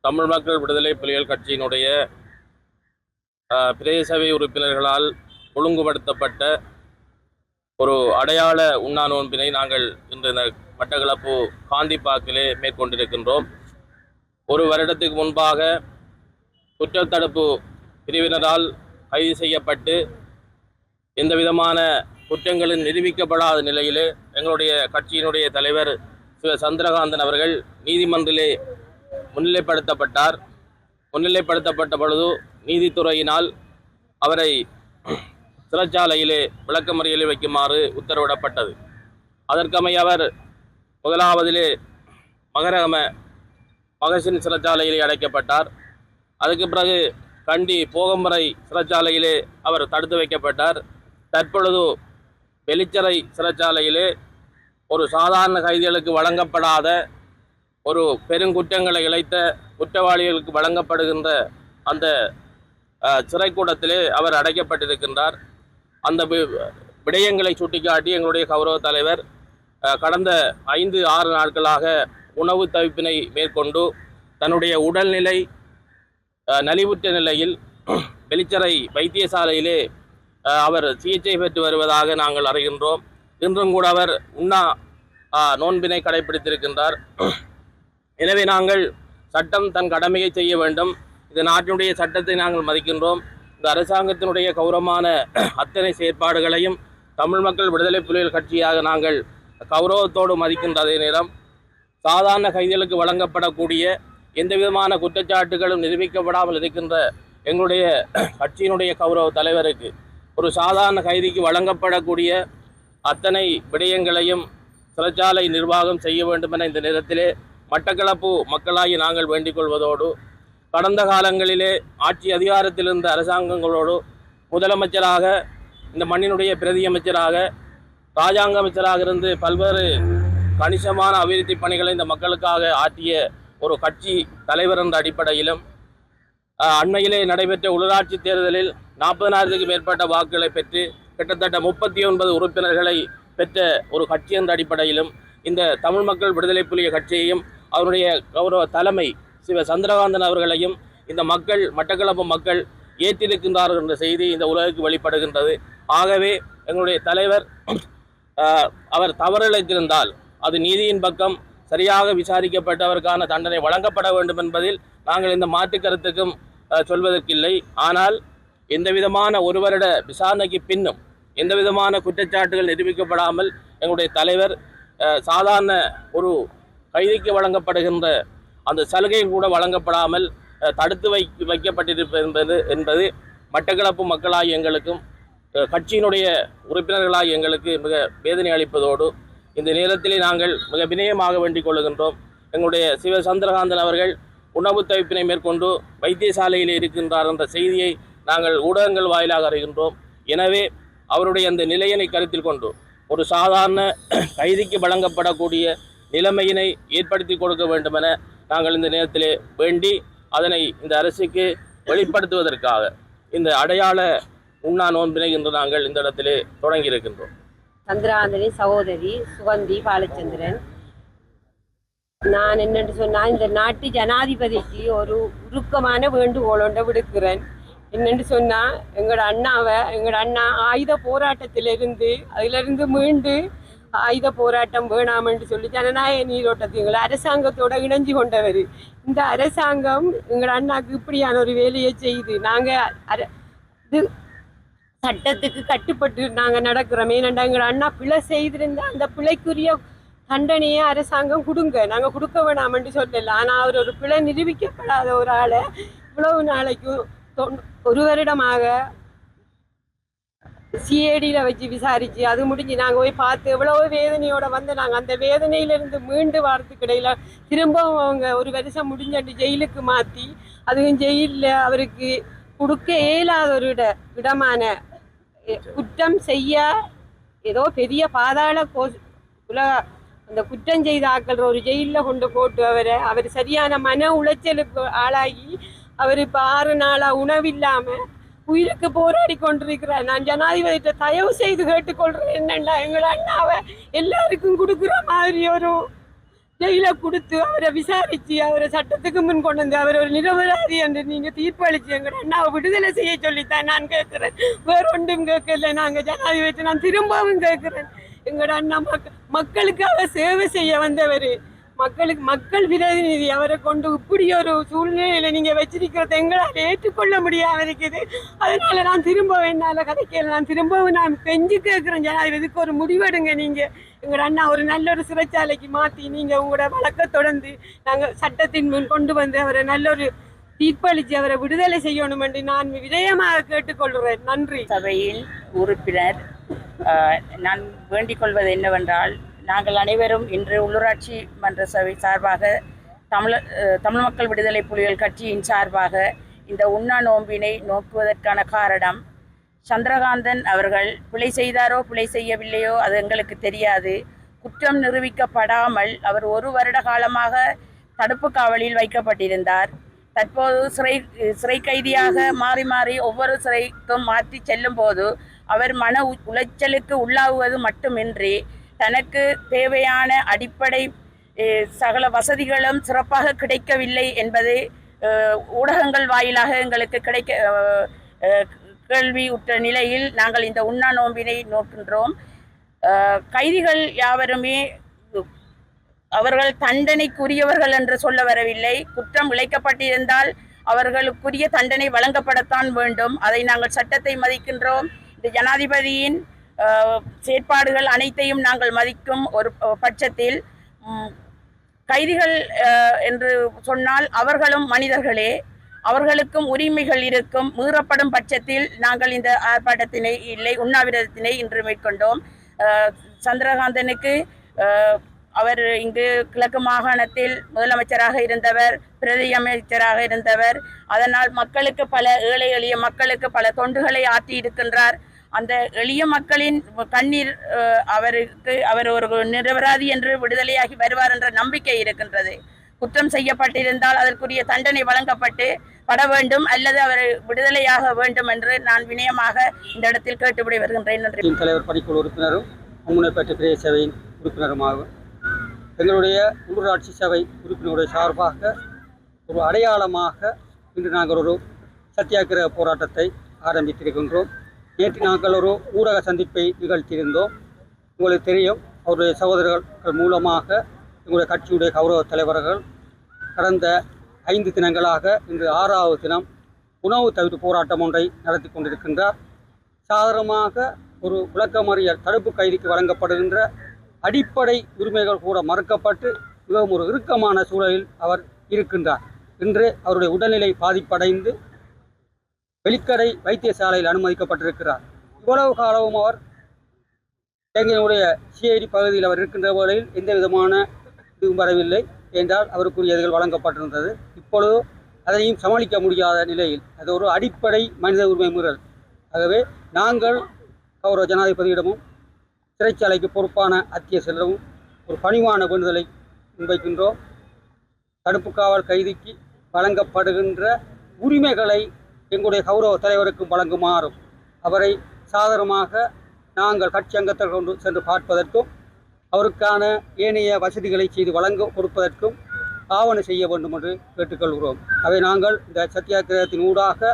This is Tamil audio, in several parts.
தமிழ் மக்கள் விடுதலை புலிகள் கட்சியினுடைய பிரதேச சபை உறுப்பினர்களால் ஒழுங்குபடுத்தப்பட்ட ஒரு அடையாள உண்ணா நோன்பினை நாங்கள் இன்று இந்த மட்டக்களப்பு காந்தி பார்க்கிலே மேற்கொண்டிருக்கின்றோம். ஒரு வருடத்துக்கு முன்பாக குற்றத்தடுப்பு பிரிவினரால் கைது செய்யப்பட்டு எந்த விதமான குற்றங்களும் நிரூபிக்கப்படாத நிலையிலே எங்களுடைய கட்சியினுடைய தலைவர் சிவ சந்திரகாந்தன் அவர்கள் நீதிமன்றிலே முன்னிலைப்படுத்தப்பட்டார். முன்னிலைப்படுத்தப்பட்ட பொழுது நீதித்துறையினால் அவரை சிறைச்சாலையிலே விளக்கமறியலில் வைக்குமாறு உத்தரவிடப்பட்டது. அதற்கமைய அவர் முதலாவதிலே மகசின் சிறைச்சாலையிலே அடைக்கப்பட்டார். அதுக்கு பிறகு கண்டி போகம்பரை சிறைச்சாலையிலே அவர் தடுத்து வைக்கப்பட்டார். தற்பொழுது வெளிச்சறை சிறைச்சாலையிலே ஒரு சாதாரண கைதிகளுக்கு வழங்கப்படாத ஒரு பெருங்குற்றங்களை இழைத்த குற்றவாளிகளுக்கு வழங்கப்படுகின்ற அந்த சிறைக்கூடத்திலே அவர் அடைக்கப்பட்டிருக்கின்றார். அந்த விடயங்களை சுட்டிக்காட்டி எங்களுடைய கௌரவ தலைவர் கடந்த 5-6 நாட்களாக உணவு தவிப்பினை மேற்கொண்டு தன்னுடைய உடல்நிலை நலிவுற்ற நிலையில் வெளிச்சறை வைத்தியசாலையிலே அவர் சிகிச்சை பெற்று வருவதாக நாங்கள் அறிகின்றோம். இன்றும் கூட அவர் உண்ணா நோன்பினை கடைபிடித்திருக்கின்றார். எனவே நாங்கள் சட்டம் தன் கடமையை செய்ய வேண்டும். இந்த நாட்டினுடைய சட்டத்தை நாங்கள் மதிக்கின்றோம். இந்த அரசாங்கத்தினுடைய கௌரவமான அத்தனை செயற்பாடுகளையும் தமிழ் மக்கள் விடுதலை புலிகள் கட்சியாக நாங்கள் கௌரவத்தோடு மதிக்கின்ற அதே நேரம் சாதாரண கைதிகளுக்கு வழங்கப்படக்கூடிய எந்த விதமான குற்றச்சாட்டுகளும் நிரூபிக்கப்படாமல் இருக்கின்ற எங்களுடைய கட்சியினுடைய கௌரவ தலைவருக்கு ஒரு சாதாரண கைதிக்கு வழங்கப்படக்கூடிய அத்தனை விடயங்களையும் சிறைச்சாலை நிர்வாகம் செய்ய வேண்டும் என இந்த நேரத்திலே மட்டக்களப்பு மக்களாகி நாங்கள் வேண்டிக் கொள்வதோடு, கடந்த காலங்களிலே ஆட்சி அதிகாரத்தில் இருந்த அரசாங்கங்களோடு முதலமைச்சராக, இந்த மண்ணினுடைய பிரதி அமைச்சராக, இராஜாங்க அமைச்சராக இருந்து பல்வேறு கணிசமான அபிவிருத்தி பணிகளை இந்த மக்களுக்காக ஆற்றிய ஒரு கட்சி தலைவர் என்ற அடிப்படையிலும் அண்மையிலே நடைபெற்ற உள்ளாட்சி தேர்தலில் 40,000க்கு மேற்பட்ட வாக்குகளை பெற்று கிட்டத்தட்ட 39 உறுப்பினர்களை பெற்ற ஒரு கட்சி என்ற அடிப்படையிலும் இந்த தமிழ் மக்கள் விடுதலை புலிகள் கட்சியையும் அவருடைய கௌரவ தலைமை சிவ சந்திரகாந்தன் அவர்களையும் இந்த மக்கள், மட்டக்களப்பு மக்கள் ஏற்றிருக்கின்றார்கள் என்ற செய்தி இந்த உலகுக்கு வெளிப்படுகின்றது. ஆகவே எங்களுடைய தலைவர் அவர் தவறிழைத்திருந்தால் அது நீதியின் பக்கம் சரியாக விசாரிக்கப்பட்டவருக்கான தண்டனை வழங்கப்பட வேண்டும் என்பதில் நாங்கள் இந்த மாற்று கருத்துக்கும் சொல்வதற்கில்லை. ஆனால் எந்த விதமான ஒரு வருட விசாரணைக்கு பின்னும் எந்த விதமான குற்றச்சாட்டுகள் நிரூபிக்கப்படாமல் எங்களுடைய தலைவர் சாதாரண ஒரு கைதிக்கு வழங்கப்படுகின்ற அந்த சலுகை கூட வழங்கப்படாமல் தடுத்து வைக்கப்பட்டிருப்பது என்பது மட்டக்களப்பு மக்களாகி எங்களுக்கும் கட்சியினுடைய உறுப்பினர்களாகி எங்களுக்கு மிக வேதனை அளிப்பதோடு, இந்த நேரத்திலே நாங்கள் மிக வினயமாக வேண்டிக் கொள்ளுகின்றோம். எங்களுடைய சிவ சந்திரகாந்தன் அவர்கள் உணவு தவிப்பினை மேற்கொண்டு வைத்தியசாலையில் இருக்கின்றார் என்ற செய்தியை நாங்கள் ஊடகங்கள் வாயிலாக அறிகின்றோம். எனவே அவருடைய அந்த நிலையினை கருத்தில் கொண்டு ஒரு சாதாரண கைதிக்கு வழங்கப்படக்கூடிய நிலைமையினை ஏற்படுத்தி கொடுக்க வேண்டும் என நாங்கள் இந்த நேரத்திலே வேண்டி அதனை இந்த அரசுக்கு வெளிப்படுத்துவதற்காக இந்த அடையாள உண்ணா நோன்பினை இன்று நாங்கள் இந்த இடத்திலே தொடங்கி இருக்கின்றோம். சந்திரகாந்தனி சகோதரி சுகந்தி பாலச்சந்திரன். நான் என்னென்று சொன்னால், இந்த நாட்டு ஜனாதிபதிக்கு ஒரு உருக்கமான வேண்டுகோளோட விடுக்கிறேன். என்னென்று சொன்னால், எங்களோட அண்ணா ஆயுத போராட்டத்திலிருந்து அதிலிருந்து மீண்டு ஆயுத போராட்டம் வேணாமென்று சொல்லி ஜனநாயக நீரோட்டத்தை எங்களை அரசாங்கத்தோட இணைஞ்சு கொண்டவர். இந்த அரசாங்கம் எங்கள் அண்ணாக்கு இப்படியான ஒரு வேலையை செய்து நாங்கள் இது சட்டத்துக்கு கட்டுப்பட்டு நாங்கள் நடக்கிறோம். ஏனென்றா எங்கள் அண்ணா பிழை செய்திருந்தா அந்த பிழைக்குரிய தண்டனையை அரசாங்கம் கொடுங்க, நாங்கள் கொடுக்க வேணாமென்று சொல்லல. ஆனால் அவர் ஒரு பிழை நிரூபிக்கப்படாத ஒரு ஆளை இவ்வளவு நாளைக்கும் 1 வருடமாக சிஐடியில் வச்சு விசாரித்து அது முடிஞ்சு நாங்கள் போய் பார்த்து எவ்வளவு வேதனையோடு வந்து நாங்கள் அந்த வேதனையிலிருந்து மீண்டு வாரத்துக்கு இடையில் திரும்பவும் அவங்க 1 வருஷம் முடிஞ்சாண்டு ஜெயிலுக்கு மாற்றி, அதுவும் ஜெயிலில் அவருக்கு கொடுக்க இயலாத ஒரு இடமான குற்றம் செய்ய ஏதோ பெரிய பாதாள அந்த குற்றம் செய்த ஆக்கள் ஒரு ஜெயிலில் கொண்டு போட்டு அவர் சரியான மன உளைச்சலுக்கு ஆளாகி அவர் இப்போ 6 நாளாக உணவில்லாமல் உயிருக்கு போராடி கொண்டிருக்கிறார். நான் ஜனாதிபதிட்ட தயவு செய்து கேட்டுக்கொள்கிறேன், என்னண்டா எங்கள் அண்ணாவை எல்லாருக்கும் கொடுக்குற மாதிரி ஒரு ஜெயில கொடுத்து அவரை விசாரிச்சு அவரை சட்டத்துக்கு முன் கொண்டு வந்து அவர் ஒரு நிரபராதி என்று நீங்க தீர்ப்பளிச்சு எங்க அண்ணாவை விடுதலை செய்ய சொல்லித்தான் நான் கேட்கிறேன். வேற ஒன்றும் கேட்கல. நாங்க ஜனாதிபதி நான் திரும்பவும் கேட்கிறேன். எங்களோட அண்ணா மக்களுக்காக சேவை செய்ய வந்தவர், மக்கள் பிரதிநிதி. அவரை கொண்டு இப்படி ஒரு சூழ்நிலையில நீங்க வச்சிருக்கிறத எங்களால் ஏற்றுக்கொள்ள முடியாம இருக்குது. அதனால நான் திரும்ப என்னால கதைக்கல. நான் திரும்பவும் நான் பெஞ்சு கேட்கிறேன், ஜனாதிபதிக்கு ஒரு முடிவெடுங்க. நீங்க எங்களோட அண்ணா ஒரு நல்ல ஒரு சிறைச்சாலைக்கு மாற்றி நீங்க உங்களோட வழக்க தொடர்ந்து நாங்க சட்டத்தின் முன் கொண்டு வந்து அவரை நல்ல ஒரு தீர்ப்பளிச்சு அவரை விடுதலை செய்யணும் என்று நான் விஜயமாக கேட்டுக்கொள்கிறேன். நன்றி. சபையில் உறுப்பினர் நான் வேண்டிக் கொள்வது என்னவென்றால், நாங்கள் அனைவரும் இன்று உள்ளூராட்சி மன்ற சபை சார்பாக தமிழ் மக்கள் விடுதலை புலிகள் கட்சியின் சார்பாக இந்த உண்ணா நோம்பினை நோக்குவதற்கான காரணம், சந்திரகாந்தன் அவர்கள் பிழை செய்தாரோ பிழை செய்யவில்லையோ அது எங்களுக்கு தெரியாது. குற்றம் நிரூபிக்கப்படாமல் அவர் 1 வருட காலமாக தடுப்பு காவலில் வைக்கப்பட்டிருந்தார். தற்போது சிறை கைதியாக மாறி மாறி ஒவ்வொரு சிறைக்கும் மாற்றி செல்லும் போது அவர் மன உளைச்சலுக்கு உள்ளாகுவது மட்டுமின்றி தனக்கு தேவையான அடிப்படை சகல வசதிகளும் சிறப்பாக கிடைக்கவில்லை என்பது ஊடகங்கள் வாயிலாக எங்களுக்கு கேள்வி உற்ற நிலையில் நாங்கள் இந்த உண்ணா நோம்பினை நோக்கின்றோம். கைதிகள் யாவருமே அவர்கள் தண்டனைக்குரியவர்கள் என்று சொல்ல வரவில்லை. குற்றம் இழைக்கப்பட்டிருந்தால் அவர்களுக்குரிய தண்டனை வழங்கப்படத்தான் வேண்டும். அதை நாங்கள் சட்டத்தை மதிக்கின்றோம். இந்த ஜனாதிபதியின் செயற்பாடுகள் அனைத்தையும் நாங்கள் மதிக்கும் ஒரு பட்சத்தில், கைதிகள் என்று சொன்னால் அவர்களும் மனிதர்களே, அவர்களுக்கும் உரிமைகள் இருக்கும். மீறப்படும் பட்சத்தில் நாங்கள் இந்த ஆர்ப்பாட்டத்தினை உண்ணாவிரதத்தினை இன்று மேற்கொண்டோம். சந்திரகாந்தனுக்கு அவர் இங்கு கிழக்கு மாகாணத்தில் முதலமைச்சராக இருந்தவர், பிரதி அமைச்சராக இருந்தவர். அதனால் மக்களுக்கு ஏழை எளிய மக்களுக்கு பல தொண்டுகளை ஆற்றி இருக்கின்றார். அந்த எளிய மக்களின் கண்ணீர் அவர் ஒரு நிரபராதி என்று விடுதலையாகி வருவார் என்ற நம்பிக்கை இருக்கின்றது. குற்றம் செய்யப்பட்டிருந்தால் அதற்குரிய தண்டனை வழங்கப்பட வேண்டும், அல்லது அவர் விடுதலையாக வேண்டும் என்று நான் வினயமாக இந்த இடத்தில் கேட்டுவிட வருகின்றேன். நன்றி. தலைவர் பணிக்குழு உறுப்பினரும் முன்னேற்ற பிரதேச சபையின் உறுப்பினருமாகும் எங்களுடைய உள்ளூராட்சி சபை உறுப்பினருடைய சார்பாக ஒரு அடையாளமாக இன்று நாங்கள் ஒரு சத்தியாகிரக போராட்டத்தை ஆரம்பித்திருக்கின்றோம். நேற்று நாங்கள் ஒரு ஊடக சந்திப்பை நிகழ்த்தியிருந்தோம். உங்களுக்கு தெரியும், அவருடைய சகோதரர்கள் மூலமாக எங்களுடைய கட்சியுடைய கௌரவ தலைவர்கள் கடந்த 5 தினங்களாக இன்று 6வது தினம் உணவு தவிர்ப்பு போராட்டம் ஒன்றை நடத்தி கொண்டிருக்கின்றார். சாதாரணமாக ஒரு விளக்கமறியல் தடுப்பு கைதிக்கு வழங்கப்படுகின்ற அடிப்படை உரிமைகள் கூட மறுக்கப்பட்டு மிகவும் ஒரு இறுக்கமான சூழலில் அவர் இருக்கின்றார். இன்று அவருடைய உடல்நிலை பாதிப்படைந்து வெளிக்கடை வைத்தியசாலையில் அனுமதிக்கப்பட்டிருக்கிறார். இவ்வளவு காலமும் அவர் இலங்கையினுடைய சிஐடி பகுதியில் அவர் இருக்கின்ற வேளையில் எந்த விதமான இதுவும் வரவில்லை என்றால் அவருக்குரியதுகள் வழங்கப்பட்டிருந்தது. இப்பொழுது அதையும் சமாளிக்க முடியாத நிலையில் அது ஒரு அடிப்படை மனித உரிமை மீறல். ஆகவே நாங்கள் கௌரவ ஜனாதிபதியிடமும் சிறைச்சாலைக்கு பொறுப்பான அத்தியட்சரிடமும் ஒரு பணிவான வேண்டுதலை முன்வைக்கின்றோம். தடுப்பு காவல் கைதிக்கு வழங்கப்படுகின்ற உரிமைகளை எங்களுடைய கௌரவ தலைவருக்கும் வழங்குமாறும், அவரை சாதாரணமாக நாங்கள் கட்சி அங்கத்தில் கொண்டு சென்று பார்ப்பதற்கும் அவருக்கான ஏனைய வசதிகளை செய்து கொடுப்பதற்கும் ஆவணம் செய்ய வேண்டும் என்று கேட்டுக்கொள்கிறோம். அவை நாங்கள் இந்த சத்தியாகிரகத்தின் ஊடாக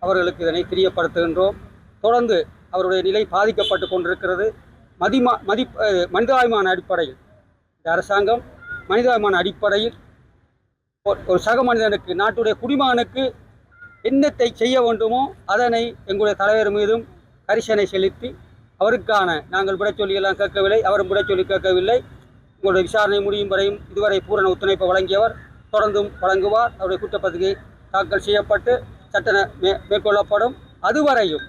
அவர்களுக்கு இதனை தெரியப்படுத்துகின்றோம். தொடர்ந்து அவருடைய நிலை பாதிக்கப்பட்டு கொண்டிருக்கிறது. மனிதாபிமான அடிப்படையில் இந்த அரசாங்கம் மனிதாபிமான அடிப்படையில் ஒரு சக மனிதனுக்கு, நாட்டுடைய குடிமகனுக்கு என்னத்தை செய்ய வேண்டுமோ அதனை எங்களுடைய தலைவர் மீதும் கரிசனை செலுத்தி அவருக்கான நாங்கள் விட சொல்லியெல்லாம் கேட்கவில்லை, அவரும் விட சொல்லி கேட்கவில்லை. உங்களுடைய விசாரணை முடியும் வரையும் இதுவரை பூரண ஒத்துழைப்பு வழங்கியவர் தொடர்ந்தும் வழங்குவார். அவருடைய குற்றப்பத்திரிகை தாக்கல் செய்யப்பட்டு சட்டன மேற்கொள்ளப்படும். அதுவரையும்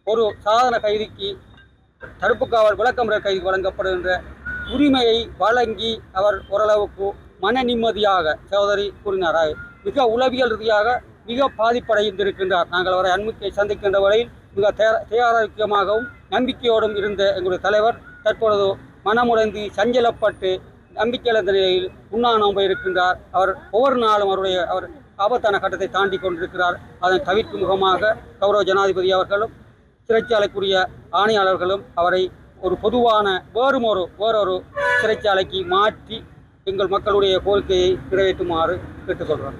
ஒரு சாதாரண கைதிக்கு தடுப்பு காவல் விளக்கமுறை கைதிக்கு வழங்கப்படுகின்ற உரிமையை வழங்கி அவர் ஓரளவுக்கு மன நிம்மதியாக சகோதரி கூறினார். மிக உளவியல் ரீதியாக மிக பாதிப்படைந்திருக்கின்றார். நாங்கள் அவரை அண்மையை சந்திக்கின்ற வரையில் மிக தயாரிக்கமாகவும் நம்பிக்கையோடும் இருந்த எங்களுடைய தலைவர் தற்பொழுது மனமுடைந்து சஞ்சலப்பட்டு நம்பிக்கையிழந்த நிலையில் உண்ணாநோம்பு இருக்கின்றார். அவர் ஒவ்வொரு நாளும் அவர் ஆபத்தான கட்டத்தை தாண்டி கொண்டிருக்கிறார். அதன் தவிர்க்கும் முகமாக கௌரவ ஜனாதிபதி அவர்களும் சிறைச்சாலைக்குரிய ஆணையாளர்களும் அவரை ஒரு பொதுவான வேறொரு சிறைச்சாலைக்கு மாற்றி எங்கள் மக்களுடைய கோரிக்கையை நிறைவேற்றுமாறு கேட்டுக்கொள்கிறோம்.